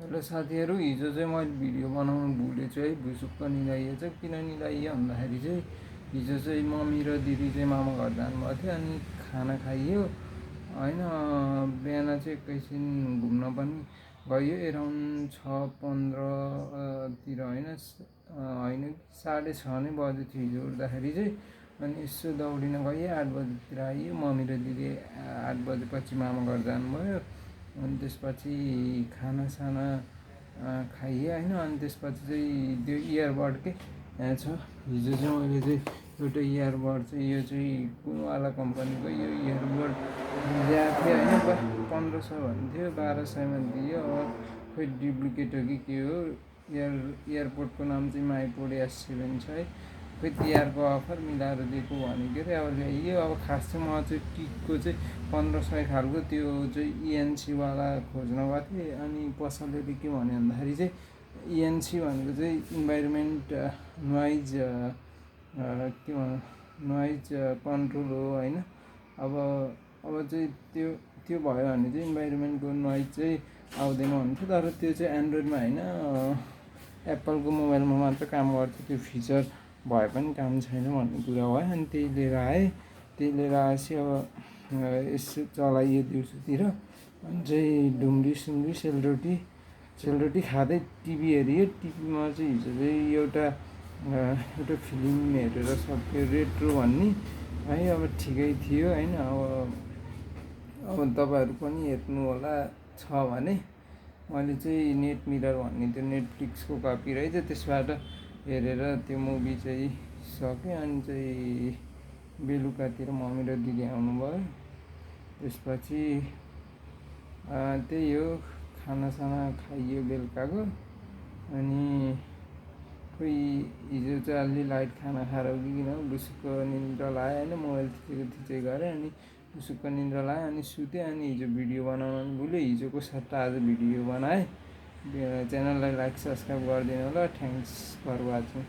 Hello साथीहरू, हिजो चाहिँ मैले भिडियो बनाउनु भुलेछु है। भुसुक्क निदाइएछ। किन निदाइयो भन्दाखेरि चाहिँ हिजो चाहिँ मम्मी र दिदी चाहिँ मामा घर जानुभएको थियो, अनि खाना खाइयो होइन। बिहान चाहिँ एकैछिन घुम्न पनि गयो, एराउन्ड 6:15 होइन 6:30 नै बजेको थियो हिजो उठ्दाखेरि चाहिँ। अनि यसो दौडिन गएँ, 8 बजीतिर आइयो। मम्मी र दिदी 8 बजेपछि मामा घर जानुभयो। अनि त्यसपछि खानासाना खाइयो होइन। अनि त्यसपछि चाहिँ त्यो इयरबड के यहाँ छ। हिजो चाहिँ मैले चाहिँ एउटा इयरबड चाहिँ यो चाहिँ कुनवाला कम्पनीको यो इयरबड ल्याएको थिएँ होइन। 1500 भन्थ्यो, 1200मा दियो। अब खोइ डुप्लिकेट हो कि के हो। इयरपोडको नाम चाहिँ माइपोड S7 छ है। खोइ तिहारको अफर मिलाएर दिएको भनेको अरे। अब ल्याइयो। अब खास चाहिँ म चाहिँ किकको चाहिँ 1500 खालको त्यो चाहिँ ENC वाला खोज्न गएको थिएँ। अनि पसलले के भन्यो भन्दाखेरि चाहिँ ENC भनेको चाहिँ इन्भाइरोमेन्ट नोइज के भन्छ नोइज कन्ट्रोल हो होइन। अब चाहिँ त्यो भयो भने चाहिँ इन्भाइरोमेन्टको नोइज चाहिँ आउँदैन भन्थ्यो। तर त्यो चाहिँ एन्ड्रोइडमा होइन, एप्पलको मोबाइलमा मात्र काम गर्छ। त्यो फिचर भए पनि काम छैन भन्ने कुरा भयो। अनि त्यही लिएर आएँ। त्यही लिएर आएपछि अब यसो चलाइयो दिउँसोतिर। अनि चाहिँ ढुङ्ग्री सुङ्ग्री सेलरोटी खाँदै टिभी हेरियो। टिभीमा चाहिँ हिजो चाहिँ एउटा फिल्म हेरेर सक्यो, रेट्रो भन्ने है। अब ठिकै थियो होइन। अब तपाईँहरू पनि हेर्नु होला छ भने। मैले चाहिँ नेट मिरर भन्ने त्यो नेटफ्लिक्सको कपी रहेछ, त्यसबाट हेरेर त्यो मुभी चाहिँ सकेँ। अनि चाहिँ बेलुकातिर मम्मी र दिदी आउनुभयो। त्यसपछि त्यही हो, खानासाना खाइयो बेलुकाको। अनि खोइ हिजो चाहिँ अलि लाइट खाना खाएर किन बुसुक्क निन्द्रा लाग्यो होइन। मोबाइल थिचेको गरेँ, अनि बुसुक्क निन्द्रा लाग्यो। अनि सुतेँ। अनि हिजो भिडियो बनाउन भुलेँ। हिजोको सट्टा आज भिडियो बनाएँ। च्यानललाई लाइक सब्सक्राइब गरिदिनु होला। Thanks for watching.